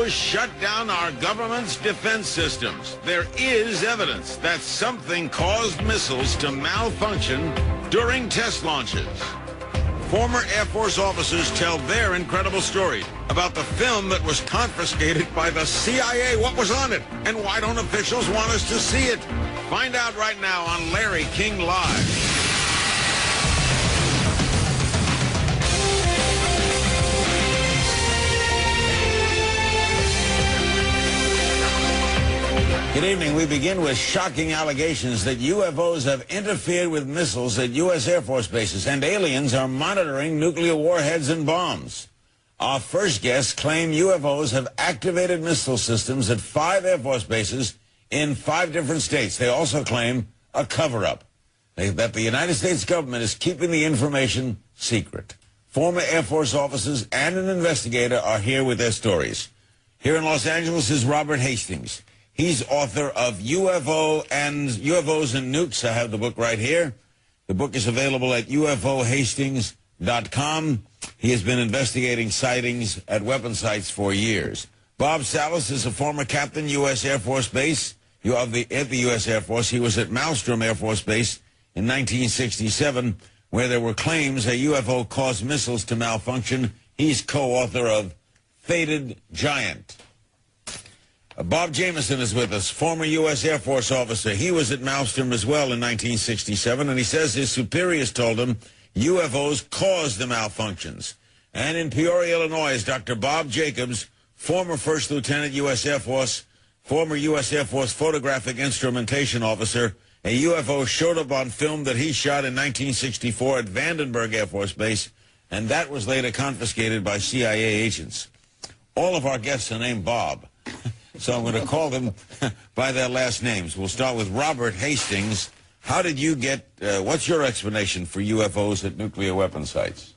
UFOs shut down our government's defense systems. There is evidence that something caused missiles to malfunction during test launches. Former Air Force officers tell their incredible story about the film that was confiscated by the CIA. What was on it? And why don't officials want us to see it? Find out right now on Larry King Live. Good evening. We begin with shocking allegations that UFOs have interfered with missiles at U.S. Air Force bases, and aliens are monitoring nuclear warheads and bombs. Our first guests claim UFOs have activated missile systems at 5 Air Force bases in 5 different states. They also claim a cover-up, that the United States government is keeping the information secret. Former Air Force officers and an investigator are here with their stories. Here in Los Angeles is Robert Hastings. He's author of UFOs and Nukes. I have the book right here. The book is available at ufohastings.com. He has been investigating sightings at weapon sites for years. Bob Salas is a former captain, U.S. Air Force Base. At the U.S. Air Force. He was at Malmstrom Air Force Base in 1967, where there were claims a UFO caused missiles to malfunction. He's co-author of Fated Giant. Bob Jamieson is with us, former U.S. Air Force officer. He was at Malmstrom as well in 1967, and he says his superiors told him UFOs caused the malfunctions. And in Peoria, Illinois, is Dr. Bob Jacobs, former First Lieutenant U.S. Air Force, former U.S. Air Force photographic instrumentation officer. A UFO showed up on film that he shot in 1964 at Vandenberg Air Force Base, and that was later confiscated by CIA agents. All of our guests are named Bob. So I'm going to call them by their last names. We'll start with Robert Hastings. How did you get, what's your explanation for UFOs at nuclear weapon sites?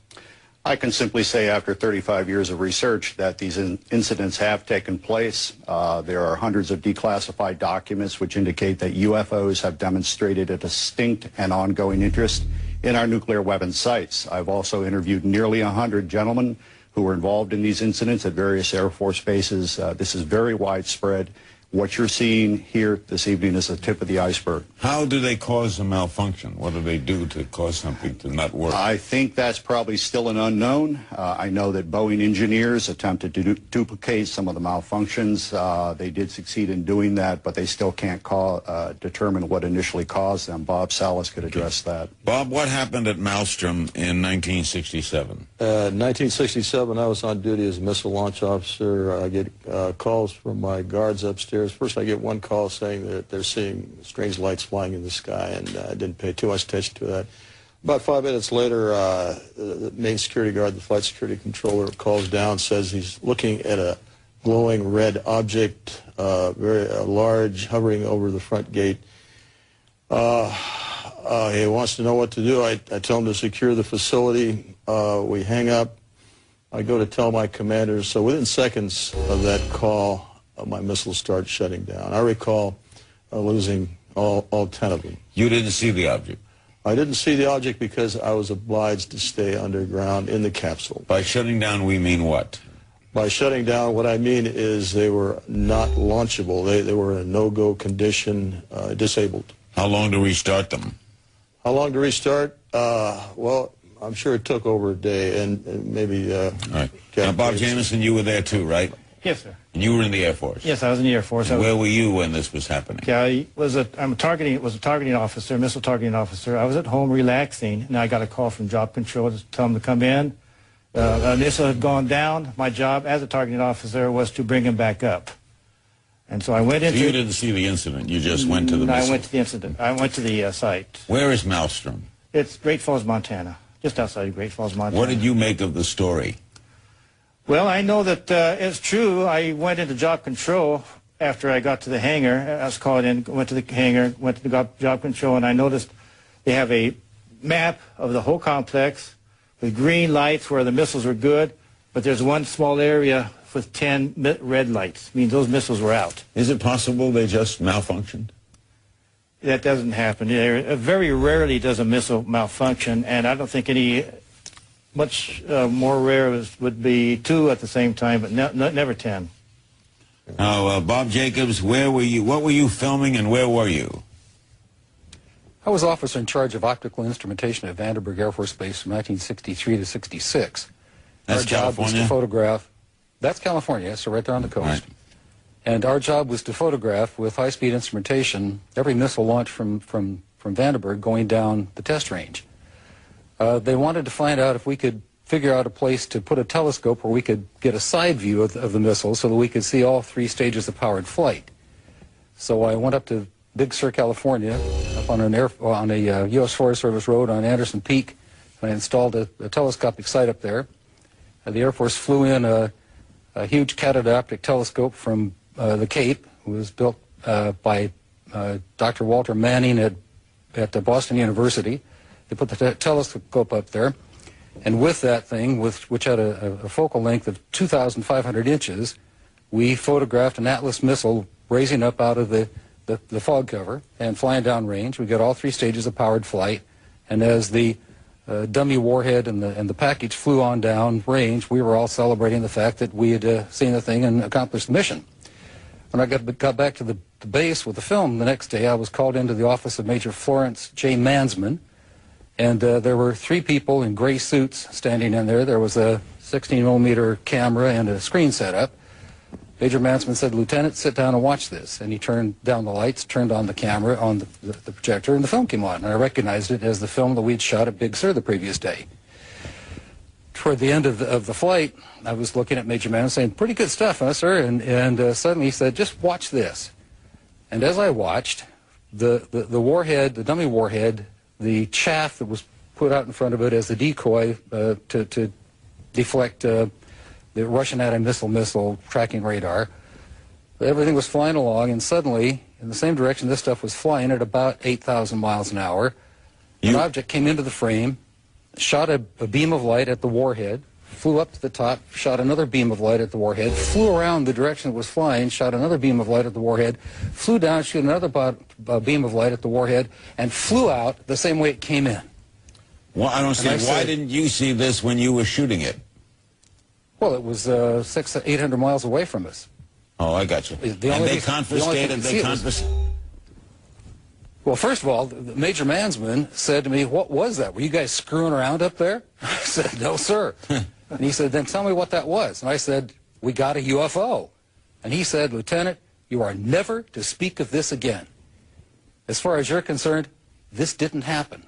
I can simply say after 35 years of research that these incidents have taken place. There are hundreds of declassified documents which indicate that UFOs have demonstrated a distinct and ongoing interest in our nuclear weapon sites. I've also interviewed nearly 100 gentlemen who were involved in these incidents at various Air Force bases. This is very widespread. What you're seeing here this evening is the tip of the iceberg. How do they cause a malfunction? What do they do to cause something to not work? I think that's probably still an unknown. I know that Boeing engineers attempted to duplicate some of the malfunctions. They did succeed in doing that, but they still can't determine what initially caused them. Bob Salas could address that. Bob, what happened at Malmstrom in 1967? 1967, I was on duty as a missile launch officer. I get calls from my guards upstairs. First, I get one call saying that they're seeing strange lights flying in the sky, and I didn't pay too much attention to that. About 5 minutes later, the main security guard, the flight security controller, calls down, says he's looking at a glowing red object, very large, hovering over the front gate. He wants to know what to do. I tell him to secure the facility. We hang up. I go to tell my commanders. So within seconds of that call, my missiles start shutting down. I recall losing all 10 of them. You didn't see the object? I didn't see the object because I was obliged to stay underground in the capsule. By shutting down, we mean what? By shutting down, what I mean is they were not launchable. They were in a no-go condition, disabled. How long to restart them? How long to restart? Well, I'm sure it took over a day, and maybe... All right. Now, Bob Jamieson, you were there too, right? Yes, sir. And you were in the Air Force? Yes, I was in the Air Force. Where were you when this was happening? Yeah, was a targeting officer, missile targeting officer. I was at home relaxing, and I got a call from Job Control to tell them to come in. A missile had gone down. My job as a targeting officer was to bring him back up. And so I went into... So you didn't see the incident, you just went to the missile? I went to the incident. I went to the site. Where is Malmstrom? It's Great Falls, Montana, just outside of Great Falls, Montana. What did you make of the story? Well, I know that it's true. I went into Job Control after I got to the hangar. I was called in, went to the hangar, went to the Job Control, and I noticed they have a map of the whole complex with green lights where the missiles were good, but there's one small area with 10 red lights. I mean, those missiles were out. Is it possible they just malfunctioned? That doesn't happen. Very rarely does a missile malfunction, and I don't think any... Much more rare would be 2 at the same time, but never 10. Now, Bob Jacobs, where were you? What were you filming, and where were you? I was officer in charge of optical instrumentation at Vandenberg Air Force Base from 1963 to 66. That's Our job was California? to photograph. That's California, so right there on the coast. Right. And our job was to photograph with high-speed instrumentation every missile launch from Vandenberg going down the test range. They wanted to find out if we could figure out a place to put a telescope where we could get a side view of the missile so that we could see all 3 stages of powered flight. So I went up to Big Sur, California, up on a U.S. Forest Service road on Anderson Peak, and I installed a telescopic sight up there. The Air Force flew in a huge catadioptric telescope from the Cape. It was built by Dr. Walter Manning at Boston University. They put the telescope up there, and with that thing, which had a focal length of 2,500 inches, we photographed an Atlas missile raising up out of the fog cover and flying down range. We got all 3 stages of powered flight, and as the dummy warhead and the package flew on down range, we were all celebrating the fact that we had seen the thing and accomplished the mission. When I got back to the base with the film the next day, I was called into the office of Major Florence J. Mansman, and there were 3 people in gray suits standing in there. There was a 16-millimeter camera and a screen set up. Major Mansman said, "Lieutenant, sit down and watch this." And he turned down the lights, turned on the camera, on the projector, and the film came on. And I recognized it as the film that we'd shot at Big Sur the previous day. Toward the end of the flight, I was looking at Major Mansman saying, "Pretty good stuff, huh, sir?" And suddenly he said, "Just watch this." And as I watched, the warhead, the dummy warhead, the chaff that was put out in front of it as a decoy to deflect the Russian anti-missile tracking radar, everything was flying along, and suddenly, in the same direction this stuff was flying at about 8,000 miles an hour, an object came into the frame, shot a beam of light at the warhead, flew up to the top, shot another beam of light at the warhead, flew around the direction it was flying, shot another beam of light at the warhead, flew down, shot another beam of light at the warhead, and flew out the same way it came in. Well, I don't see. Why didn't you see this when you were shooting it? Well, it was 600 to 800 miles away from us. Oh, I got you. And they confiscated. Well, first of all, Major Mansman said to me, "What was that? Were you guys screwing around up there?" I said, "No, sir." And he said, "Then tell me what that was." And I said, "We got a UFO." And he said, "Lieutenant, you are never to speak of this again. As far as you're concerned, this didn't happen."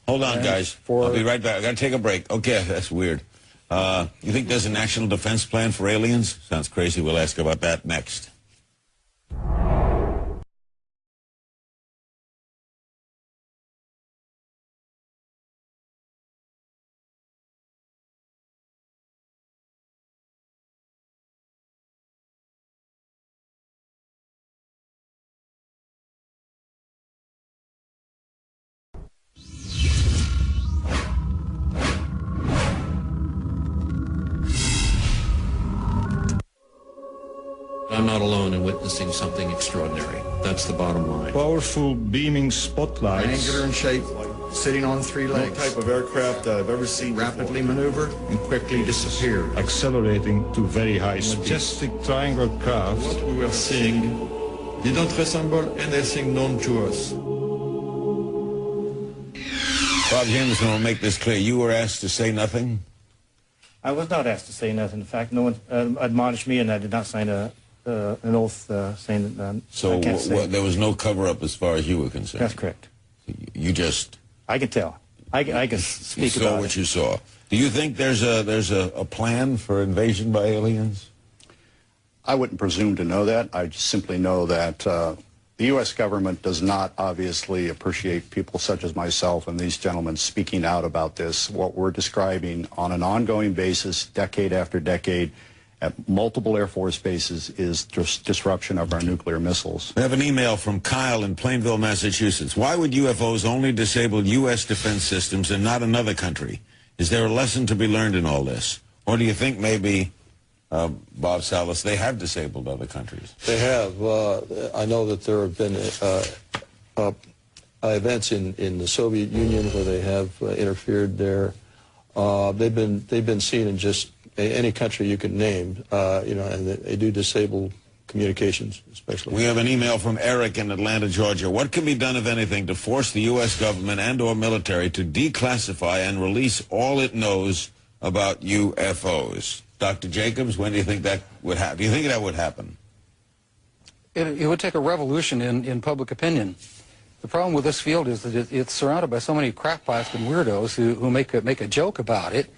Hold on, guys. I'll be right back. I got to take a break. Okay, that's weird. You think there's a national defense plan for aliens? Sounds crazy. We'll ask about that next. I'm not alone in witnessing something extraordinary. That's the bottom line. Powerful beaming spotlights. Angular in shape, sitting on 3 legs. No type of aircraft that I've ever seen. Rapidly maneuver and quickly disappear. Accelerating to very high speed. Majestic triangle craft. What we were seeing didn't resemble anything known to us. Bob Jameson will make this clear. You were asked to say nothing? I was not asked to say nothing. In fact, no one admonished me, and I did not sign an oath saying that So I can't say. there was no cover-up as far as you were concerned? That's correct. You just... I can tell. I can speak you about saw what you saw. Do you think there's a plan for invasion by aliens? I wouldn't presume to know that. I just simply know that the U.S. government does not obviously appreciate people such as myself and these gentlemen speaking out about this. What we're describing on an ongoing basis, decade after decade, at multiple Air Force bases is just disruption of our nuclear missiles. We have an email from Kyle in Plainville, Massachusetts. Why would UFOs only disable U.S. defense systems and not another country? Is there a lesson to be learned in all this? Or do you think maybe, Bob Salas, they have disabled other countries? They have. I know that there have been events in the Soviet Union where they have interfered there. They've been seen in just any country you can name, and they do disable communications, especially. We have an email from Eric in Atlanta, Georgia. What can be done, if anything, to force the U.S. government and or military to declassify and release all it knows about UFOs? Dr. Jacobs, when do you think that would happen? Do you think that would happen? It would take a revolution in public opinion. The problem with this field is that it's surrounded by so many crackpots and weirdos who make a joke about it,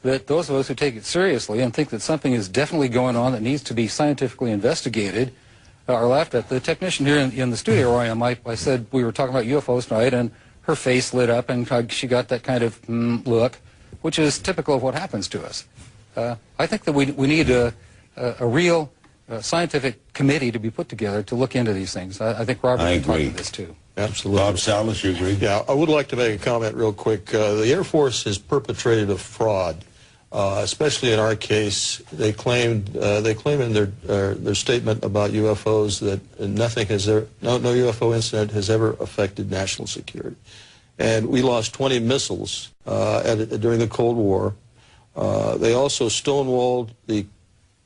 that those of us who take it seriously and think that something is definitely going on that needs to be scientifically investigated are laughed at. The technician here in the studio, Roy, I said we were talking about UFOs tonight, and her face lit up and she got that kind of look, which is typical of what happens to us. I think that we need a real scientific committee to be put together to look into these things. I think Robert can talk to this too. Absolutely. Bob Salas, you agree? Yeah, I would like to make a comment real quick. The Air Force has perpetrated a fraud, especially in our case. They claim in their statement about UFOs that no UFO incident has ever affected national security, and we lost 20 missiles during the Cold War. They also stonewalled the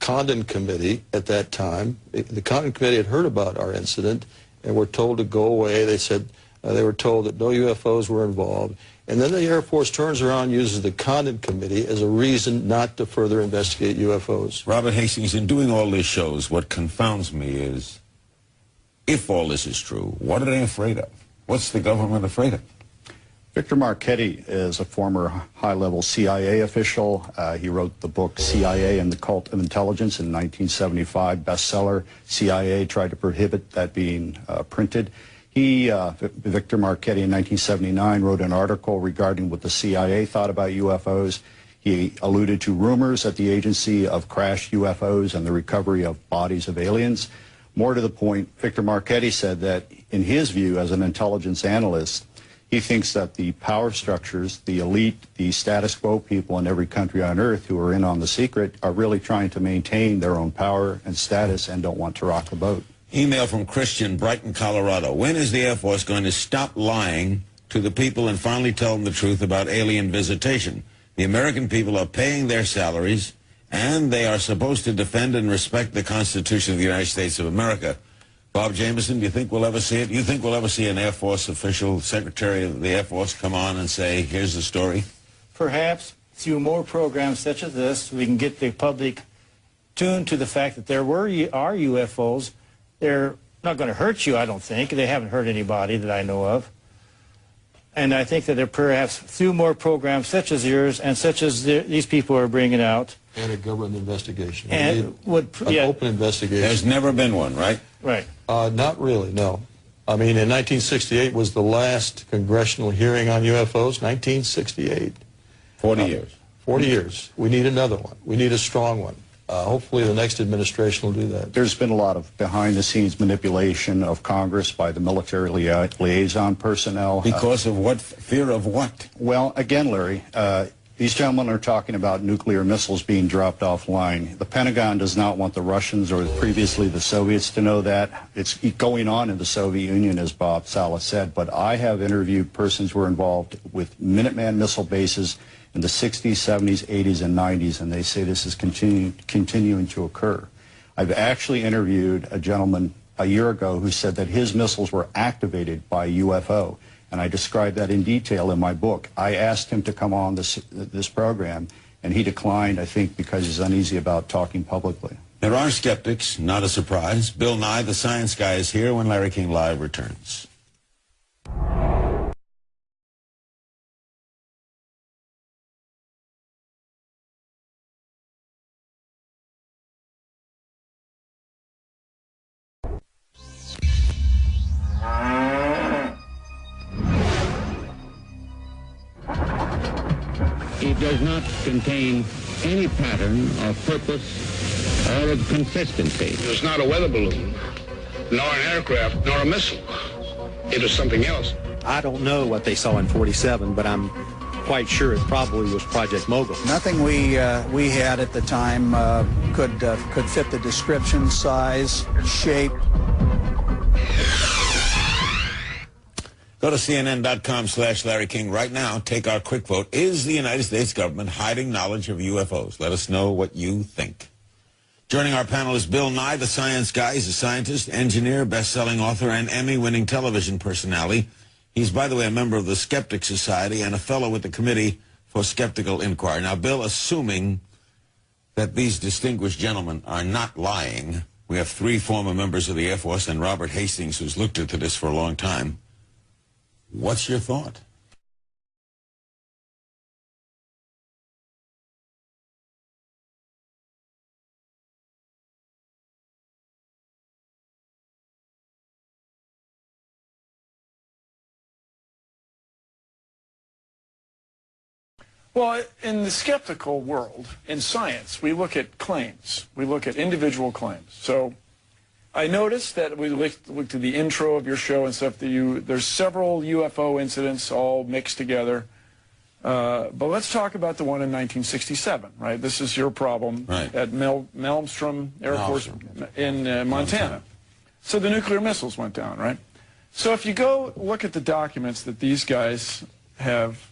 Condon Committee at that time. The Condon Committee had heard about our incident and were told to go away. They said they were told that no UFOs were involved. And then the Air Force turns around and uses the Condon Committee as a reason not to further investigate UFOs. Robert Hastings, in doing all these shows, what confounds me is, if all this is true, what are they afraid of? What's the government afraid of? Victor Marchetti is a former high-level CIA official. He wrote the book CIA and the Cult of Intelligence in 1975, bestseller. CIA tried to prohibit that being printed. Victor Marchetti, in 1979, wrote an article regarding what the CIA thought about UFOs. He alluded to rumors at the agency of crashed UFOs and the recovery of bodies of aliens. More to the point, Victor Marchetti said that, in his view, as an intelligence analyst, he thinks that the power structures, the elite, the status quo people in every country on earth who are in on the secret are really trying to maintain their own power and status and don't want to rock the boat. Email from Christian, Brighton, Colorado. When is the Air Force going to stop lying to the people and finally tell them the truth about alien visitation? The American people are paying their salaries, and they are supposed to defend and respect the Constitution of the United States of America. Bob Jameson, do you think we'll ever see it? You think we'll ever see an Air Force official, Secretary of the Air Force, come on and say, here's the story? Perhaps through more programs such as this, we can get the public tuned to the fact that are UFOs. They're not going to hurt you, I don't think. They haven't hurt anybody that I know of. And I think that they're perhaps through more programs such as yours and such as these people are bringing out. And a government investigation. And an open investigation. There's never been one, right? Right. Not really, no. I mean, in 1968 was the last congressional hearing on UFOs, 1968. 40 years. 40 years. We need another one. We need a strong one. Hopefully the next administration will do that. There's been a lot of behind-the-scenes manipulation of Congress by the military liaison personnel. Because of what? Fear of what? Well, again, Larry, these gentlemen are talking about nuclear missiles being dropped offline. The Pentagon does not want the Russians or previously the Soviets to know that. It's going on in the Soviet Union, as Bob Salas said, but I have interviewed persons who were involved with Minuteman missile bases in the 60s, 70s, 80s, and 90s, and they say this is continuing to occur. I've actually interviewed a gentleman a year ago who said that his missiles were activated by UFO, and I described that in detail in my book. I asked him to come on this program, and he declined, I think, because he's uneasy about talking publicly. There are skeptics, not a surprise. Bill Nye, the science guy, is here when Larry King Live returns. It does not contain any pattern of purpose or of consistency. It's not a weather balloon, nor an aircraft, nor a missile. It is something else. I don't know what they saw in 47, but I'm quite sure it probably was Project Mogul. Nothing we had at the time could fit the description, size, shape. Go to CNN.com/Larry King right now. Take our quick vote. Is the United States government hiding knowledge of UFOs? Let us know what you think. Joining our panel is Bill Nye, the science guy. He's a scientist, engineer, best-selling author, and Emmy-winning television personality. He's, by the way, a member of the Skeptic Society and a fellow with the Committee for Skeptical Inquiry. Now, Bill, assuming that these distinguished gentlemen are not lying, we have 3 former members of the Air Force and Robert Hastings, who's looked into this for a long time. What's your thought? Well, in the skeptical world, in science, we look at claims. We look at individual claims. So I noticed that we looked at the intro of your show and stuff, that there's several UFO incidents all mixed together. But let's talk about the one in 1967, right? This is your problem at Malmstrom Air Force in Montana. So the nuclear missiles went down, right? So if you go look at the documents that these guys have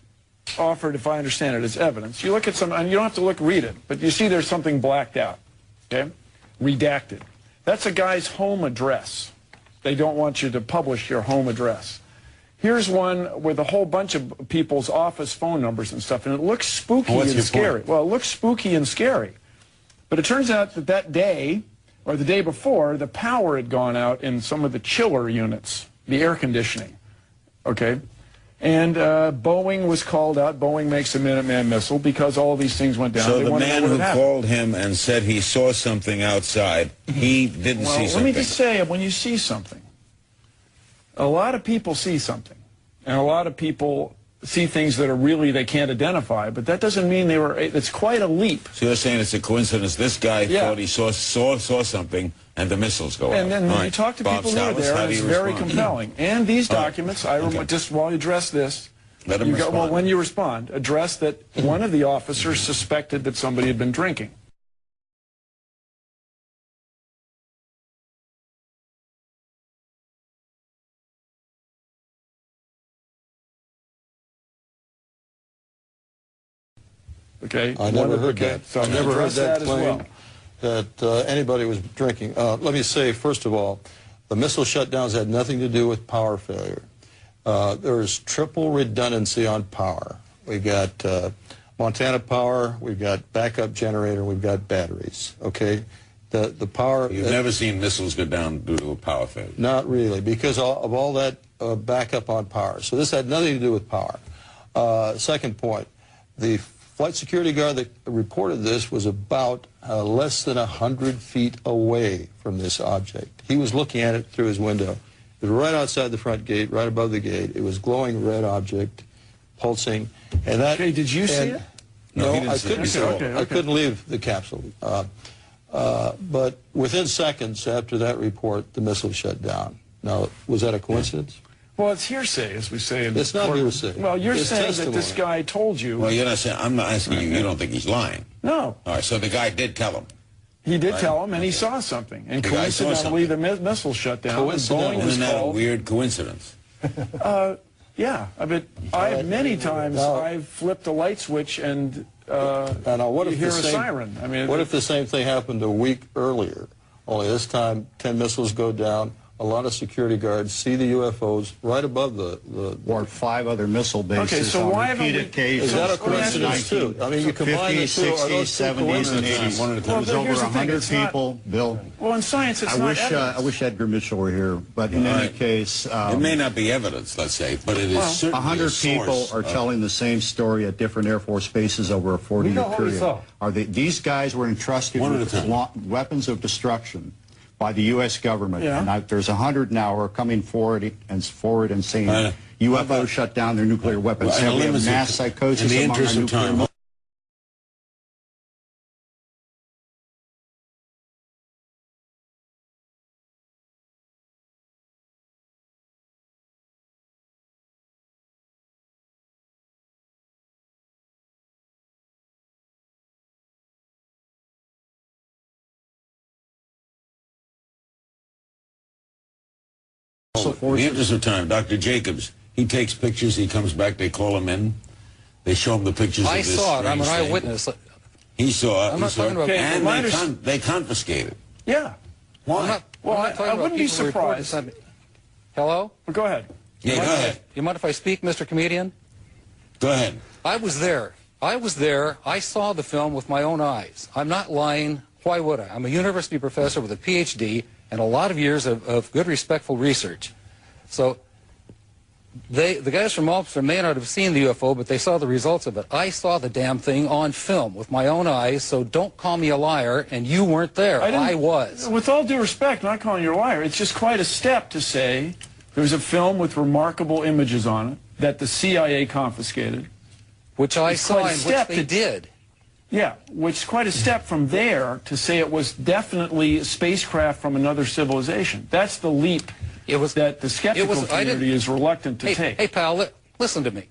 offered, if I understand it, as evidence, you look at some, and you don't have to read it, but you see there's something blacked out, okay? Redacted. That's a guy's home address. They don't want you to publish your home address. Here's one with a whole bunch of people's office phone numbers and stuff, and it looks spooky and scary. Well, it looks spooky and scary. But it turns out that that day, or the day before, the power had gone out in some of the chiller units, the air conditioning, okay? And Boeing was called out. Boeing makes a Minuteman missile because all of these things went down. So the man who called him and said he saw something outside, he didn't see something. Let me just say, when you see something, a lot of people see something. And a lot of people see things that are really they can't identify, but that doesn't mean they were, it's quite a leap. So you're saying it's a coincidence. This guy thought he saw something, and the missiles go out. And then when you talk to people who are there, it's very compelling. And these documents, just while you address this, let him respond. Well, when you respond, address that one of the officers suspected that somebody had been drinking. Okay. I never heard that. So I never heard that claim that anybody was drinking. Let me say, first of all, the missile shutdowns had nothing to do with power failure. There's triple redundancy on power. We've got Montana Power, we've got backup generator, we've got batteries. Okay, the power. You've never seen missiles go down due to a power failure. Not really, because of all that backup on power. So this had nothing to do with power. Second point, the flight security guard that reported this was about less than 100 feet away from this object. He was looking at it through his window. It was right outside the front gate, right above the gate. It was glowing red object, pulsing. And that. Okay, did you see it? No, I couldn't leave the capsule. But within seconds after that report, the missile shut down. Now, was that a coincidence? Well, it's hearsay, as we say in It's not hearsay. Well, you're It's saying testimony. that this guy told you. Well, you're not saying, I'm not asking you, you don't think he's lying. No. All right, so the guy did tell him. He did tell him, and he saw something. And The guy saw coincidentally, the missile shut down. Coincidentally. Isn't that a weird coincidence? Yeah, many times I've flipped a light switch and what you if hear a the same, siren. I mean, what if the same thing happened a week earlier? Only this time, 10 missiles go down. A lot of security guards see the UFOs right above the or 5 other missile bases. Okay, so why haven't we? Cases. Is that a coincidence too? I mean, you combine the two. 50s, 60s, 70s, and 80s. There was over 100 people, Bill. Well, in science, it's not evidence. I wish Edgar Mitchell were here, but in any case, it may not be evidence, let's say, but it is certainly 100 people are telling the same story at different Air Force bases over a 40-year period. These guys were entrusted with weapons of destruction by the U.S. government, and there's 100 now who are coming forward and saying UFOs shut down their nuclear weapons. We have mass psychosis among our nuclear. In the interest of time, Dr. Jacobs, he takes pictures, he comes back, they call him in, they show him the pictures of this I saw it, I'm an strange thing. eyewitness. He saw. I'm not talking about. And they confiscated. Yeah. Why? I wouldn't be surprised. Hello? Well, go ahead. Yeah, go ahead. You mind if I speak, Mr. Comedian? Go ahead. I was there. I saw the film with my own eyes. I'm not lying. Why would I? I'm a university professor with a PhD and a lot of years of good, respectful research. So the guys from Ulster may not have seen the UFO, but they saw the results of it. I saw the damn thing on film with my own eyes, so don't call me a liar, and you weren't there. I was. With all due respect, I'm not calling you a liar. It's just quite a step to say there's a film with remarkable images on it that the CIA confiscated. Which I saw and which they did. Yeah, which is quite a step from there to say it was definitely a spacecraft from another civilization. That's the leap that the skeptical community is reluctant to take. Hey, pal, listen to me.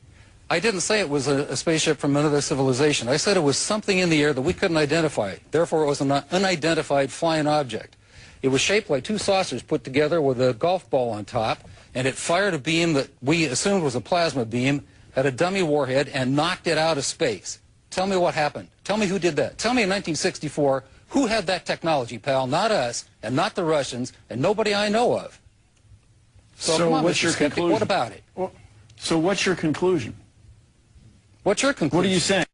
I didn't say it was a spaceship from another civilization. I said it was something in the air that we couldn't identify. Therefore, it was an unidentified flying object. It was shaped like two saucers put together with a golf ball on top, and it fired a beam that we assumed was a plasma beam at a dummy warhead and knocked it out of space. Tell me what happened. Tell me who did that. Tell me in 1964 who had that technology, pal. Not us, and not the Russians, and nobody I know of. So come on, what's your conclusion? What about it? Well, so what's your conclusion? What's your conclusion? What are you saying?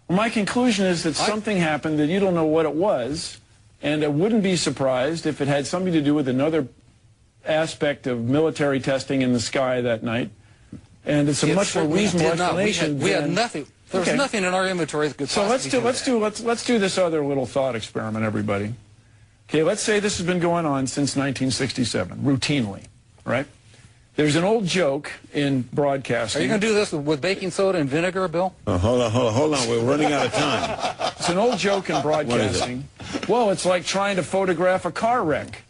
My conclusion is that something happened that you don't know what it was, and I wouldn't be surprised if it had something to do with another aspect of military testing in the sky that night. And it's a much more reasonable explanation. We had nothing. There was nothing in our inventory that could possibly let's do this other little thought experiment, everybody. Okay, let's say this has been going on since 1967, routinely, right? There's an old joke in broadcasting. Are you going to do this with baking soda and vinegar, Bill? Hold on. We're running out of time. It's an old joke in broadcasting. Well, it's like trying to photograph a car wreck.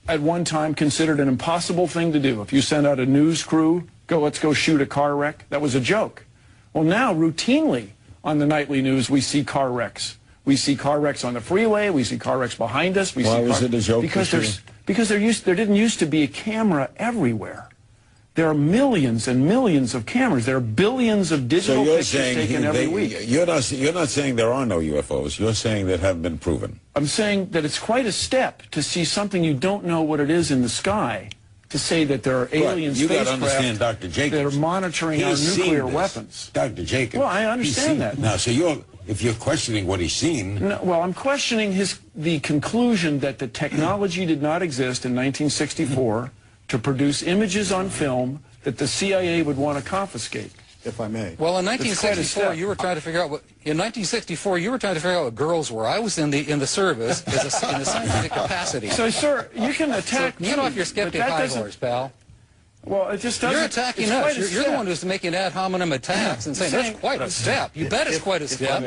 At one time considered an impossible thing to do. If you send out a news crew, let's go shoot a car wreck, that was a joke. Well, now, routinely on the nightly news, we see car wrecks. We see car wrecks on the freeway. We see car wrecks behind us. Why was it a joke? Because there didn't used to be a camera everywhere. There are millions and millions of cameras. There are billions of digital pictures taken every week. You're not saying there are no UFOs. You're saying that haven't been proven. I'm saying that it's quite a step to see something you don't know what it is in the sky, to say that there are alien spacecraft that are monitoring our nuclear weapons. Dr. Jacobs. Well, I understand that. Now, so if you're questioning what he's seen... No, well, I'm questioning the conclusion that the technology did not exist in 1964 to produce images on film that the CIA would want to confiscate. If I may. Well, in 1964, you were trying to figure out what girls were. I was in the service in a scientific capacity. So, sir, you can attack me. Get off your skeptic high horse, pal. Well, it just doesn't. You're attacking us. You're the one who's making ad hominem attacks and saying that's quite a step. You bet it's quite a step.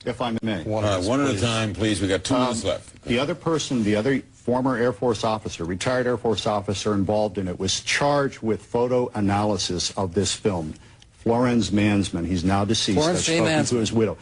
If I may. One at a time, please. We got 2 minutes left. The other former Air Force officer, retired Air Force officer involved in it, was charged with photo analysis of this film. Florence Mansman. He's now deceased. Florence J. Mansman. To his widow.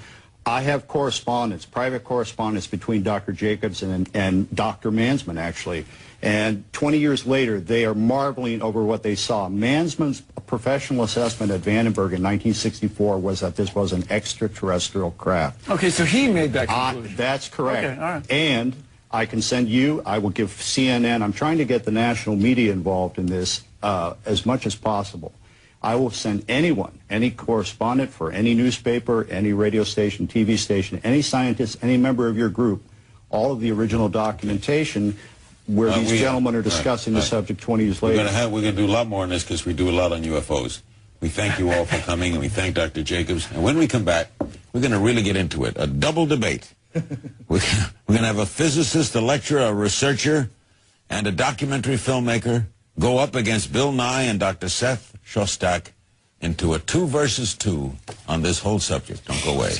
I have correspondence, private correspondence between Dr. Jacobs and Dr. Mansman, actually. And 20 years later, they are marveling over what they saw. Mansman's professional assessment at Vandenberg in 1964 was that this was an extraterrestrial craft. Okay, so he made that conclusion. That's correct. Okay, all right. And I can send you, I will give CNN, I'm trying to get the national media involved in this as much as possible. I will send anyone, any correspondent for any newspaper, any radio station, TV station, any scientist, any member of your group, all of the original documentation where these gentlemen are discussing the subject 20 years later. We're going to do a lot more on this because we do a lot on UFOs. We thank you all for coming, and we thank Dr. Jacobs. And when we come back, we're going to really get into it, a double debate. We're going to have a physicist, a lecturer, a researcher, and a documentary filmmaker go up against Bill Nye and Dr. Seth Shostak into a 2 versus 2 on this whole subject. Don't go away.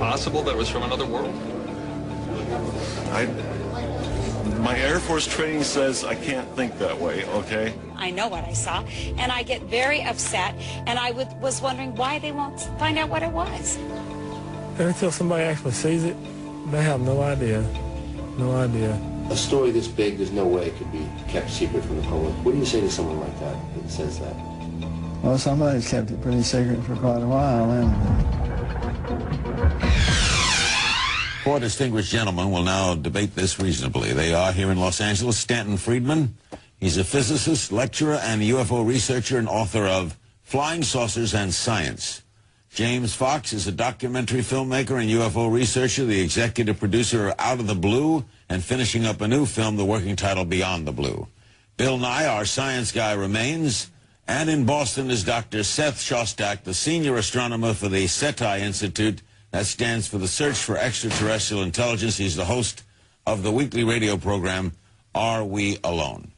possible that it was from another world? My Air Force training says I can't think that way, okay? I know what I saw, and I get very upset, and I was wondering why they won't find out what it was. Until somebody actually sees it, they have no idea. No idea. A story this big, there's no way it could be kept secret from the public. What do you say to someone like that says that? Well, somebody's kept it pretty secret for quite a while, haven't they? Four distinguished gentlemen will now debate this reasonably. They are here in Los Angeles, Stanton Friedman. He's a physicist, lecturer, and UFO researcher and author of Flying Saucers and Science. James Fox is a documentary filmmaker and UFO researcher, the executive producer of Out of the Blue, and finishing up a new film, the working title Beyond the Blue. Bill Nye, our science guy, remains. And in Boston is Dr. Seth Shostak, the senior astronomer for the SETI Institute. That stands for the Search for Extraterrestrial Intelligence. He's the host of the weekly radio program, Are We Alone?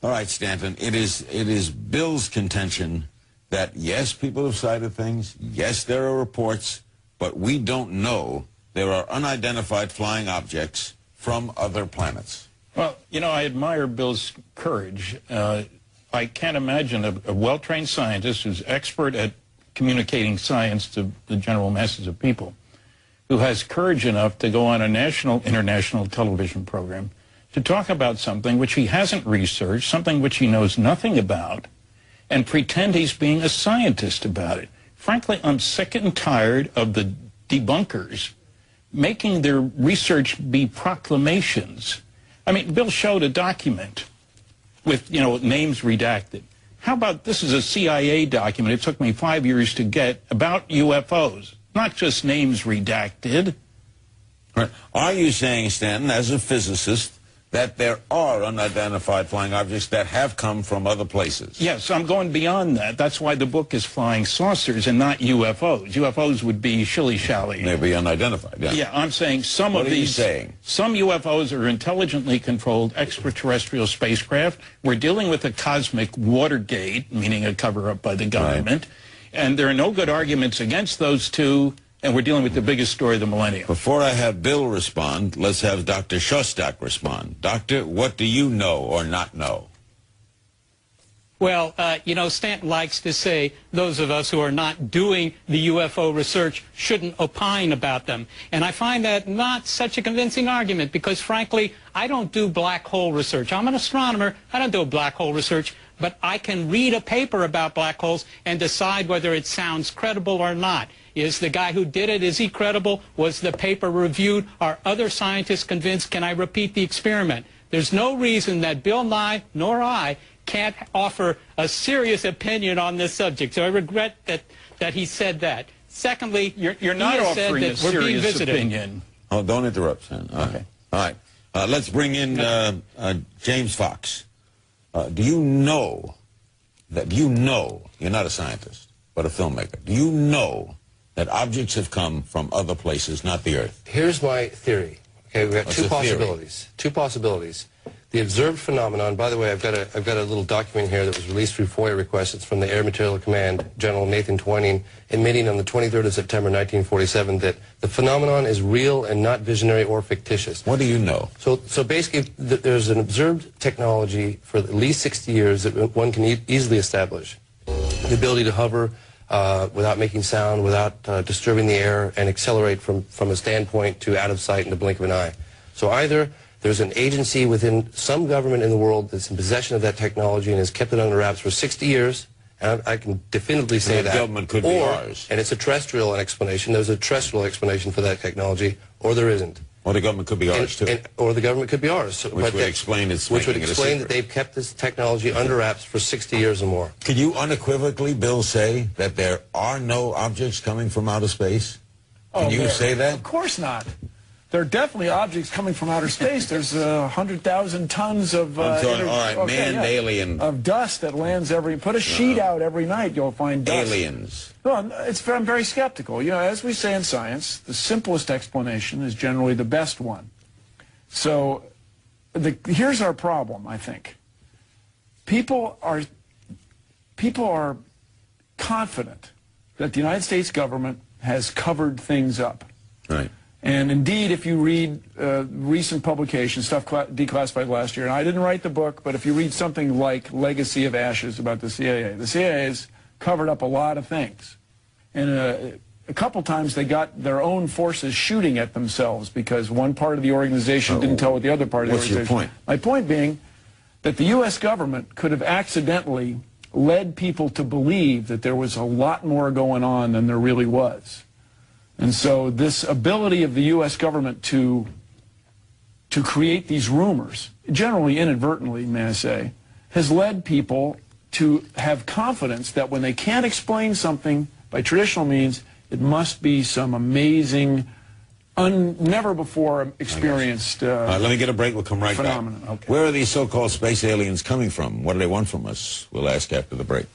All right, Stanton, it is Bill's contention that, yes, people have sighted things, yes, there are reports, but we don't know there are unidentified flying objects from other planets. Well, you know, I admire Bill's courage. I can't imagine a well-trained scientist who's expert at communicating science to the general masses of people, who has courage enough to go on a national, international television program to talk about something which he hasn't researched, something which he knows nothing about, and pretend he's being a scientist about it. Frankly, I'm sick and tired of the debunkers making their research be proclamations. I mean, Bill showed a document with, you know, names redacted. How about this is a CIA document, it took me 5 years to get, about UFOs, not just names redacted. Right. Are you saying, Stanton, as a physicist, that there are unidentified flying objects that have come from other places? Yes, I'm going beyond that. That's why the book is Flying Saucers and not UFOs. UFOs would be shilly-shally. They'd be unidentified, yeah. Yeah, I'm saying some of these... What are you saying? Some UFOs are intelligently controlled extraterrestrial spacecraft. We're dealing with a cosmic Watergate, meaning a cover-up by the government. Right. And there are no good arguments against those two. And we're dealing with the biggest story of the millennium. Before I have Bill respond, let's have Dr. Shostak respond. Doctor, what do you know or not know? Well, you know, Stanton likes to say those of us who are not doing the UFO research shouldn't opine about them. And I find that not such a convincing argument because, frankly, I don't do black hole research. I'm an astronomer. I don't do black hole research. But I can read a paper about black holes and decide whether it sounds credible or not. Is the guy who did it, is he credible? Was the paper reviewed? Are other scientists convinced? Can I repeat the experiment? There's no reason that Bill Nye nor I can't offer a serious opinion on this subject. So I regret that he said that. Secondly, you're not offering a serious opinion. Oh, don't interrupt, son. Okay. All right. Let's bring in James Fox. Do you know, you're not a scientist, but a filmmaker. Do you know that objects have come from other places, not the Earth? Here's my theory. Okay, we've got two possibilities. Two possibilities. The observed phenomenon, by the way, I've got a little document here that was released through FOIA request. It's from the Air Materiel Command, General Nathan Twining, admitting on the 23rd of September, 1947, that the phenomenon is real and not visionary or fictitious. What do you know? So basically, there's an observed technology for at least 60 years that one can easily establish. The ability to hover without making sound, without disturbing the air, and accelerate from a standpoint to out of sight in the blink of an eye. So either there's an agency within some government in the world that's in possession of that technology and has kept it under wraps for 60 years, and I can definitively say that. The government could be ours. And it's a terrestrial explanation. There's a terrestrial explanation for that technology, or there isn't. Or the government could be ours, too. Or the government could be ours. Which would explain its Which would explain that they've kept this technology under wraps for 60 years or more. Could you unequivocally, Bill, say that there are no objects coming from outer space? Can you say that? Of course not. There are definitely objects coming from outer space. There's 100,000 tons of alien of dust that lands put a sheet out every night, you'll find dust. Aliens. No, I'm very skeptical. You know, as we say in science, the simplest explanation is generally the best one. So here's our problem, I think. People are confident that the United States government has covered things up. Right. And indeed, if you read recent publications, stuff declassified last year, and I didn't write the book, but if you read something like Legacy of Ashes about the CIA has covered up a lot of things. And a couple times they got their own forces shooting at themselves because one part of the organization didn't tell what the other part of the organization. What's your point? My point being that the U.S. government could have accidentally led people to believe that there was a lot more going on than there really was. And so this ability of the U.S. government to create these rumors, generally inadvertently, may I say, has led people to have confidence that when they can't explain something by traditional means, it must be some amazing, never before experienced let me get a break. We'll come right phenomenon. back. Okay. Where are these so-called space aliens coming from? What do they want from us? We'll ask after the break.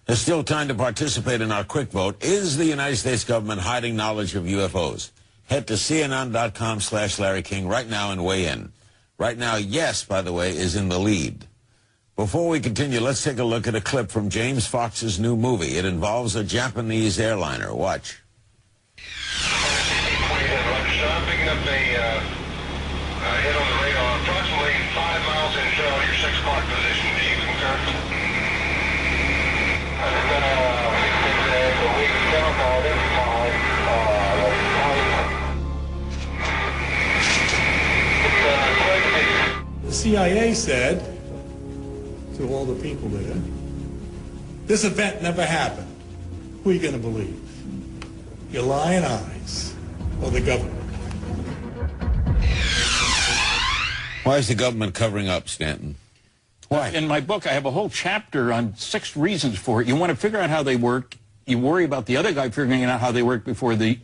There's still time to participate in our quick vote. Is the United States government hiding knowledge of UFOs? Head to CNN.com/Larry King right now and weigh in. Right now, yes, by the way, is in the lead. Before we continue, let's take a look at a clip from James Fox's new movie. It involves a Japanese airliner. Watch. Picking up a hit on the radar, approximately 5 miles inshore, your 6 o'clock position. Do you concur? The CIA said to all the people there, this event never happened. Who are you going to believe? Your lying eyes or the government? Why is the government covering up, Stanton? Why? In my book, I have a whole chapter on 6 reasons for it. You want to figure out how they work. You worry about the other guy figuring out how they work before you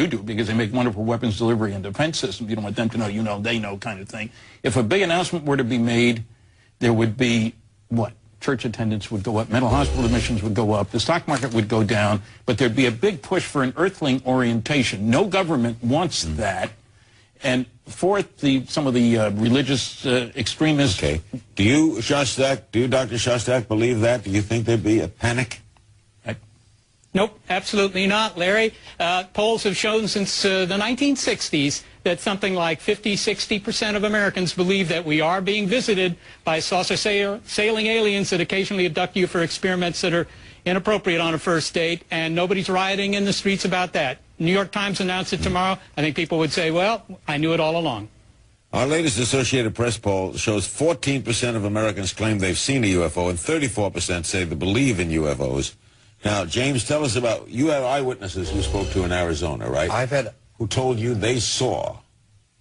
do, because they make wonderful weapons delivery and defense systems. You don't want them to know, you know, they know kind of thing. If a big announcement were to be made, there would be, what? Church attendance would go up, mental hospital admissions would go up, the stock market would go down, but there'd be a big push for an earthling orientation. No government wants that. And fourth, some of the religious extremists. Okay. Do you, Dr. Shostak, believe that? Do you think there'd be a panic? Nope, absolutely not, Larry. Polls have shown since the 1960s that something like 50–60% of Americans believe that we are being visited by saucer-sailing aliens that occasionally abduct you for experiments that are inappropriate on a first date, and nobody's rioting in the streets about that. New York Times announced it tomorrow. I think people would say, well, I knew it all along. Our latest Associated Press poll shows 14% of Americans claim they've seen a UFO, and 34% say they believe in UFOs. Now, James, tell us about, you have eyewitnesses you spoke to in Arizona, right? I've had... Who told you they saw?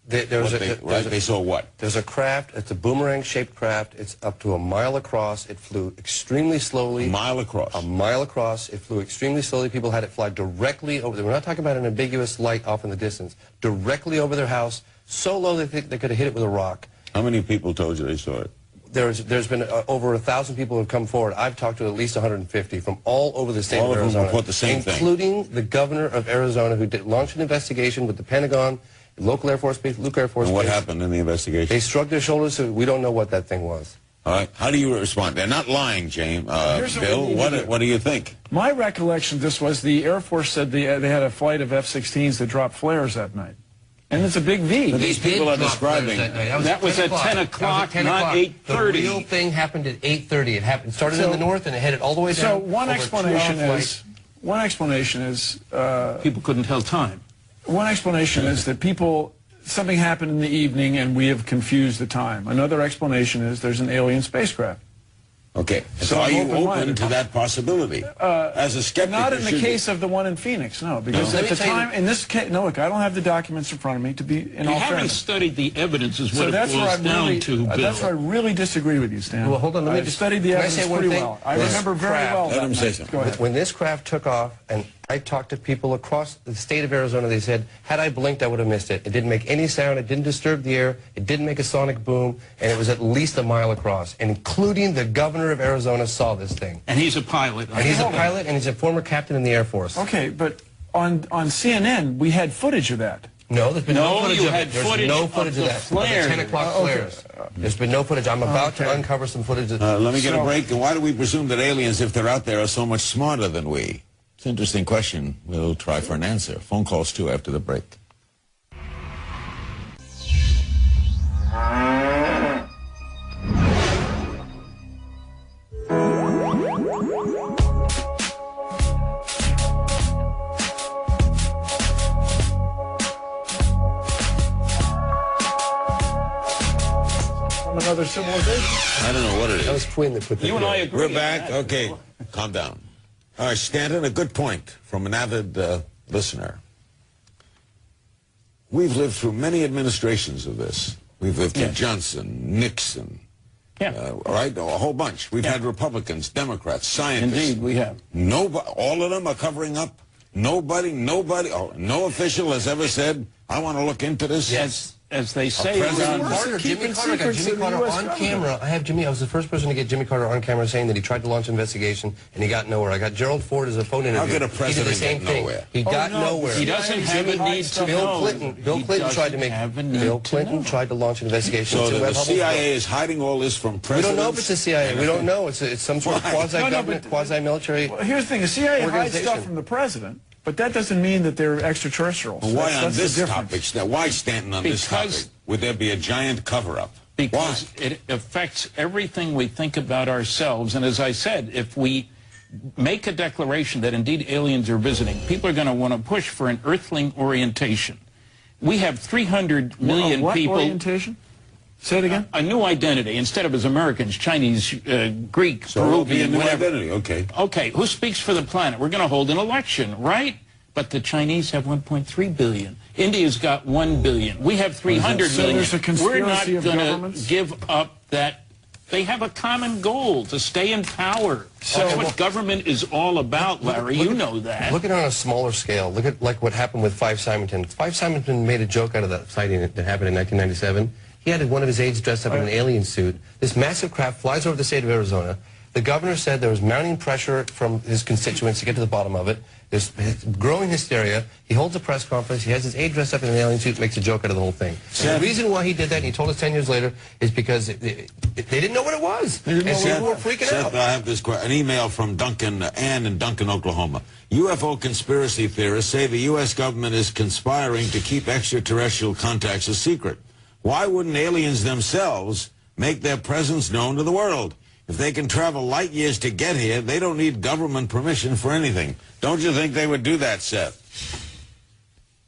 They saw what? There's a craft, it's a boomerang-shaped craft. It's up to 1 mile across. It flew extremely slowly. 1 mile across? 1 mile across. It flew extremely slowly. People had it fly directly over. We're not talking about an ambiguous light off in the distance. Directly over their house, so low they think they could have hit it with a rock. How many people told you they saw it? There's been over 1,000 people who have come forward. I've talked to at least 150 from all over the state of Arizona. All of them report the same thing. Including the governor of Arizona, who launched an investigation with the Pentagon, local Air Force Base, Luke Air Force Base. And what happened in the investigation? They shrugged their shoulders, so we don't know what that thing was. All right. How do you respond? They're not lying, James. Bill, what do you think? My recollection of this was the Air Force said they had a flight of F-16s that dropped flares that night. And it's a big V. But these people are describing. That was at 10 o'clock, not 8:30. The real thing happened at 8:30. It started in the north and it headed all the way down. So one explanation is people couldn't tell time. One explanation is that something happened in the evening and we have confused the time. Another explanation is there's an alien spacecraft. Okay. So are you open to that possibility? As a skeptic, not in the case of the one in Phoenix, no. Because at the time, in this case, no, look, I don't have the documents in front of me to be in all fairness. You haven't studied the evidence is what it boils down to, Bill. That's where I really disagree with you, Stan. Well, hold on, I've studied the evidence pretty well. I remember very well. Let him say something. Go ahead. When this craft took off and I talked to people across the state of Arizona. They said, had I blinked, I would have missed it. It didn't make any sound. It didn't disturb the air. It didn't make a sonic boom. And it was at least a mile across. And including the governor of Arizona saw this thing. And he's a pilot. And he's a pilot, and he's a former captain in the Air Force. Okay, but on CNN, we had footage of that. No, there's been no footage of it. There's no footage of that. Flare. The 10 o'clock flares. There's been no footage. I'm about to uncover some footage. Let me get a break. Why do we presume that aliens, if they're out there, are so much smarter than we? It's an interesting question. We'll try for an answer. Phone calls, too, after the break. Another civilization? I don't know what it is. That was Quinn that put that. You and I agree. We're back. Okay, calm down. All right, Stanton, a good point from an avid listener. We've lived through many administrations of this. We've lived through Johnson, Nixon, right? A whole bunch. We've had Republicans, Democrats, scientists. Indeed, we have. All of them are covering up. No official has ever said, I want to look into this. Yes. As they say, Jimmy Carter got Jimmy Carter on camera. I was the first person to get Jimmy Carter on camera saying that he tried to launch an investigation and he got nowhere. I got Gerald Ford as a phone interview. How could a president he did the same get thing. nowhere? He got nowhere. He doesn't have a need to know. Bill Clinton tried to make. Bill Clinton tried to launch an investigation. So the CIA is hiding all this from presidents? We don't know if it's the CIA. We don't know. It's some sort of quasi-government, quasi-military. Well, here's the thing: the CIA hides stuff from the president. But that doesn't mean that they're extraterrestrials. Well, why on this topic? Why Stanton on this topic? Would there be a giant cover-up? Because it affects everything we think about ourselves. And as I said, if we make a declaration that indeed aliens are visiting, people are going to want to push for an earthling orientation. We have 300 million what people. Orientation? Say it again. A new identity instead of as Americans, Chinese, Greek, Peruvian, whatever. Identity. Okay. Okay. Who speaks for the planet? We're going to hold an election, right? But the Chinese have 1.3 billion. India's got 1 billion. We have 300 million. There's a conspiracy We're not going to give up that. They have a common goal to stay in power. That's what government is all about, Larry. You know that. Look at it on a smaller scale. Look at like what happened with Five Simonton. Five Simonton made a joke out of that sighting that happened in 1997. He had one of his aides dressed up in an alien suit. This massive craft flies over the state of Arizona. The governor said there was mounting pressure from his constituents to get to the bottom of it. There's growing hysteria. He holds a press conference. He has his aide dressed up in an alien suit, makes a joke out of the whole thing. And the reason why he did that, and he told us 10 years later, is because they didn't know what it was. And people were freaking out. I have an email from Ann in Duncan, Oklahoma. UFO conspiracy theorists say the U.S. government is conspiring to keep extraterrestrial contacts a secret. Why wouldn't aliens themselves make their presence known to the world? If they can travel light years to get here, they don't need government permission for anything. Don't you think they would do that, Seth?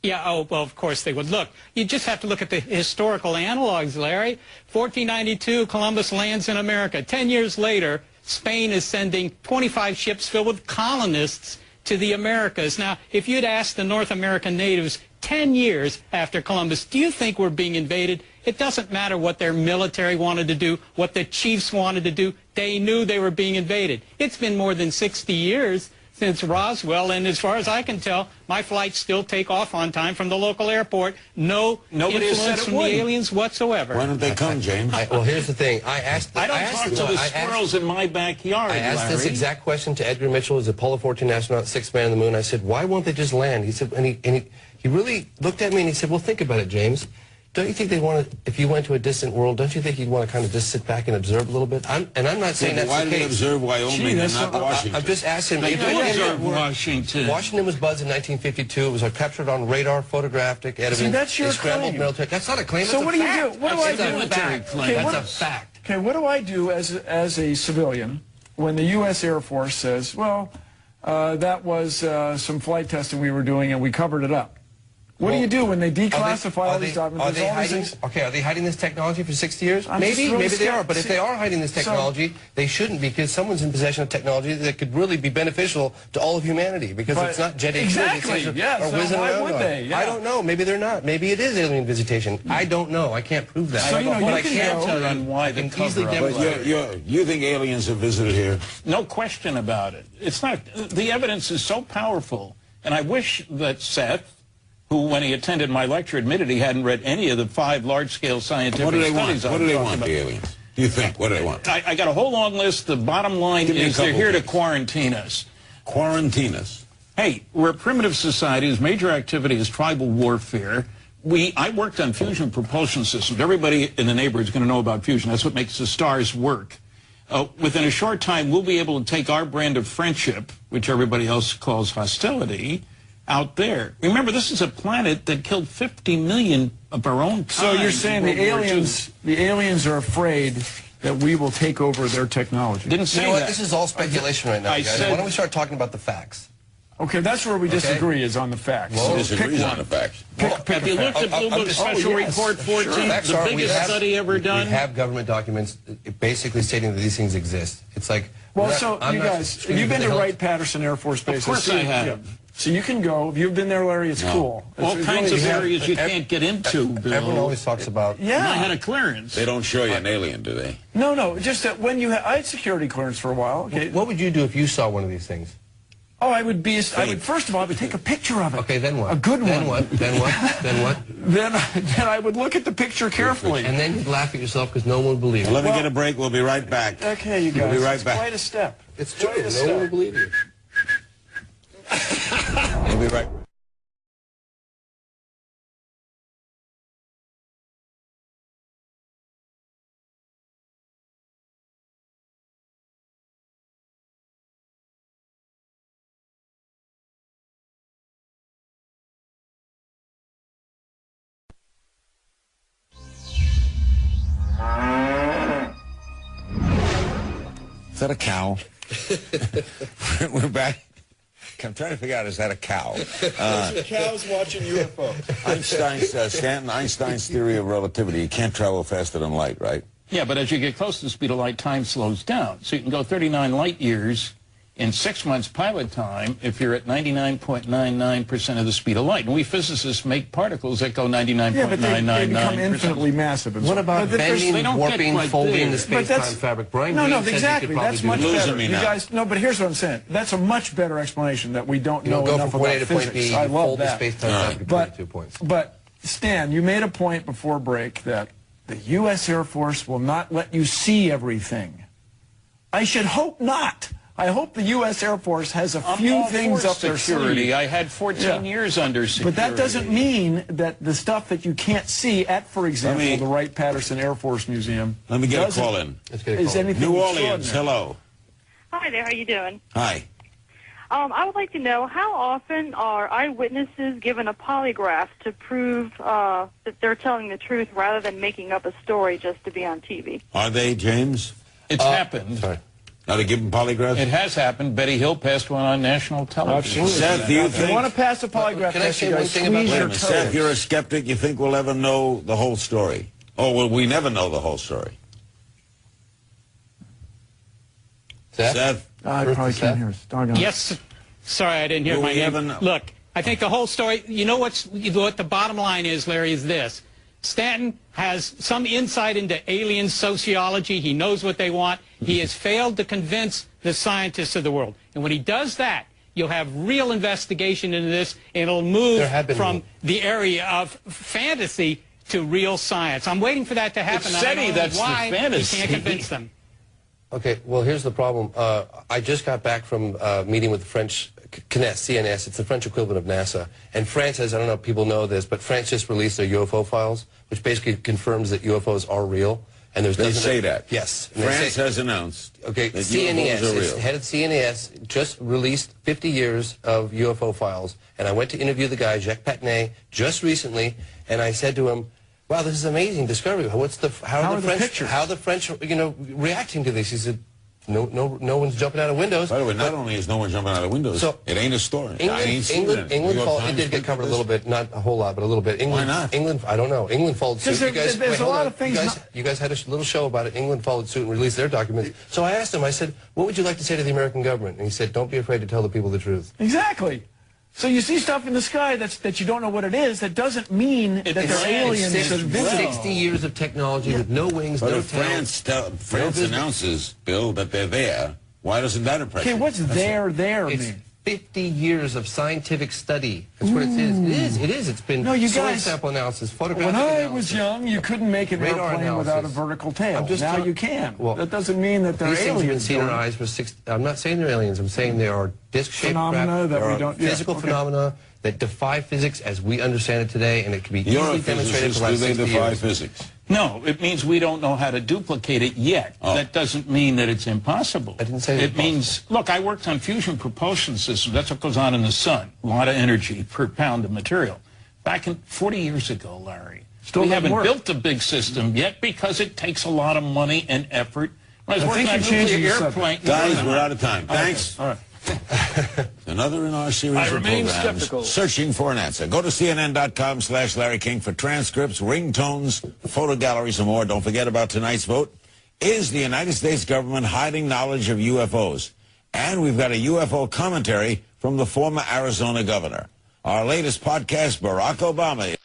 Yeah, oh, well, of course they would. Look, you just have to look at the historical analogs, Larry. 1492, Columbus lands in America. 10 years later, Spain is sending 25 ships filled with colonists to the Americas. Now, if you'd asked the North American natives 10 years after Columbus, do you think we're being invaded? It doesn't matter what their military wanted to do, what the chiefs wanted to do. They knew they were being invaded. It's been more than 60 years since Roswell, and as far as I can tell, my flights still take off on time from the local airport. Nobody influence from the aliens whatsoever. Why don't they come, James? Well, here's the thing. I don't talk to the squirrels in my backyard, I asked Larry. this exact question to Edgar Mitchell, who's Apollo 14 astronaut, sixth man on the moon. I said, why won't they just land? He said, and he really looked at me and he said, well, think about it, James. Don't you think they want to, if you went to a distant world, don't you think you'd want to kind of just sit back and observe a little bit? I'm not saying that's the case. Why do they observe Wyoming and not Washington? I'm just asking. They do observe Washington. Washington was buzzed in 1952. It was captured on radar, photographic evidence. See, that's your claim. That's not a claim. So what do you do? What do I do? That's a fact. Okay, what do I do as a civilian when the U.S. Air Force says, well, that was some flight testing we were doing and we covered it up? What do you do when they declassify all these documents? Are they hiding this technology for 60 years? Maybe they are. But if they are hiding this technology, they shouldn't, because someone's in possession of technology that could really be beneficial to all of humanity. Because it's not jet exactly. So why would they? Yeah. I don't know. Maybe they're not. Maybe it is alien visitation. I don't know. I can't prove that. So you know, but I can tell you why the cover up. But you think aliens have visited here? No question about it. It's not. The evidence is so powerful. And I wish that Seth, who, when he attended my lecture, admitted he hadn't read any of the 5 large-scale scientific What do they want? studies. What do they want, the aliens? Do you think? What do they want? I got a whole long list. The bottom line is they're here to quarantine us. Quarantine us? Hey, we're a primitive society whose major activity is tribal warfare. I worked on fusion propulsion systems. Everybody in the neighborhood is going to know about fusion. That's what makes the stars work. Within a short time, we'll be able to take our brand of friendship, which everybody else calls hostility, out there. Remember, this is a planet that killed 50 million of our own kind. So you're saying the aliens are afraid that we will take over their technology? Didn't say you know what? that. This is all speculation right now, guys. Why don't we start talking about the facts? Okay, that's where we disagree, is on the facts. Well, disagrees on the facts. Have you looked at Bloomberg's special report 14, the biggest study ever done? We have government documents basically stating that these things exist. It's like... Well, so you guys, have you been to Wright-Patterson Air Force Base? Of course I have. Yeah. So you can go. If you've been there, Larry, it's cool. All kinds of areas you can't get into, Bill. Everyone always talks about... Yeah. I had a clearance. They don't show you an alien, do they? No, just that when you had... I had security clearance for a while. Okay. What would you do if you saw one of these things? Oh, I would first of all, I would take a picture of it. Okay, then what? A good one. Then what? Then what? Then what? Then I would look at the picture carefully. And then you'd laugh at yourself because no one would believe you. Let me get a break. We'll be right back. Okay, you guys. We'll be right back. Quite a step. It's true. No one will believe you. We'll be right back. Is that a cow? We're back. I'm trying to figure out, is that a cow? Cows watching UFO. Stanton Einstein's theory of relativity. You can't travel faster than light, right? Yeah, but as you get close to the speed of light, time slows down. So you can go 39 light years in 6 months pilot time if you're at 99.99% of the speed of light. And we physicists make particles that go 99.999%. Yeah, but they become infinitely massive. What about bending, warping, folding the space-time fabric? Brian Greene says exactly. That's much better. You guys, no, but here's what I'm saying. That's a much better explanation that we don't know enough about physics. I love that. But Stan, you made a point before break that the U.S. Air Force will not let you see everything. I should hope not. I hope the U.S. Air Force has a few things up their sleeve. I had 14 years under security. But that doesn't mean that the stuff that you can't see at, for example, the Wright-Patterson Air Force Museum... Let me get a call in. Is anything New Orleans, hello. Hi there, how you doing? Hi. I would like to know, how often are eyewitnesses given a polygraph to prove that they're telling the truth rather than making up a story just to be on TV? Are they, James? It's happened. Sorry. Are they giving polygraphs? It has happened. Betty Hill passed one on national television. Absolutely. Seth, do you think... If you want to pass a polygraph, can I say one thing about that? Seth, you're a skeptic. You think we'll ever know the whole story? Oh, well, we never know the whole story. Seth? I probably can't hear us. Doggone. Yes. Sorry, I didn't hear my name. Look, I think the whole story, you know what the bottom line is, Larry, is this. Stanton has some insight into alien sociology. He knows what they want. He has failed to convince the scientists of the world. And when he does that, you'll have real investigation into this, and it'll move from the area of fantasy to real science. I'm waiting for that to happen. It's SETI that's the fantasy. He can't convince them. Okay, well, here's the problem. I just got back from meeting with the French CNS. It's the French equivalent of NASA. And France has, I don't know if people know this, but France just released their UFO files, which basically confirms that UFOs are real. And there's They say that. Yes. France has announced okay, that UFOs are real. The head of CNES just released 50 years of UFO files. And I went to interview the guy, Jacques Patnay, just recently, and I said to him, wow, this is an amazing discovery. How are the French, reacting to this? He said, no one's jumping out of windows. By the way, not only is no one jumping out of windows, so it ain't a story. England it did get covered a little bit, not a whole lot, but a little bit. Why not? England, I don't know. England followed suit. There's a lot of things. You guys had a little show about it. England followed suit and released their documents. So I asked him, I said, what would you like to say to the American government? And he said, don't be afraid to tell the people the truth. Exactly. So you see stuff in the sky that you don't know what it is. That doesn't mean that they're aliens. 60 years of technology with no wings, no tail. France announces, Bill, that they're there. Why doesn't that impress you? Okay, what's there mean? 50 years of scientific study. That's what it is. It is. It's been No, you soil guys, sample analysis, photographic when I analysis. was young, you couldn't make an Radar airplane analysis. without a vertical tail. Now you can. Well, that doesn't mean that they're these things have been aliens. seen in our eyes for I'm not saying they're aliens. I'm saying they are disc-shaped Phenomena craft. that There we are don't- yeah, physical okay. phenomena that defy physics as we understand it today, and it can be You're easily a demonstrated physicist. for the Do last they 60 defy years. physics? No, it means we don't know how to duplicate it yet. Oh. That doesn't mean that it's impossible. I didn't say it means, look, I worked on fusion propulsion systems. That's what goes on in the sun. A lot of energy per pound of material. Back in 40 years ago, Larry, Still we doesn't haven't work. built a big system yet because it takes a lot of money and effort. When I was I working think on you're changing nuclear the subject. airplane. Guys, we're out of time. Thanks. All right. Another in our series I of remain programs, skeptical. Searching for an Answer. Go to CNN.com/Larry King for transcripts, ringtones, photo galleries, and more. Don't forget about tonight's vote. Is the United States government hiding knowledge of UFOs? And we've got a UFO commentary from the former Arizona governor. Our latest podcast, Barack Obama.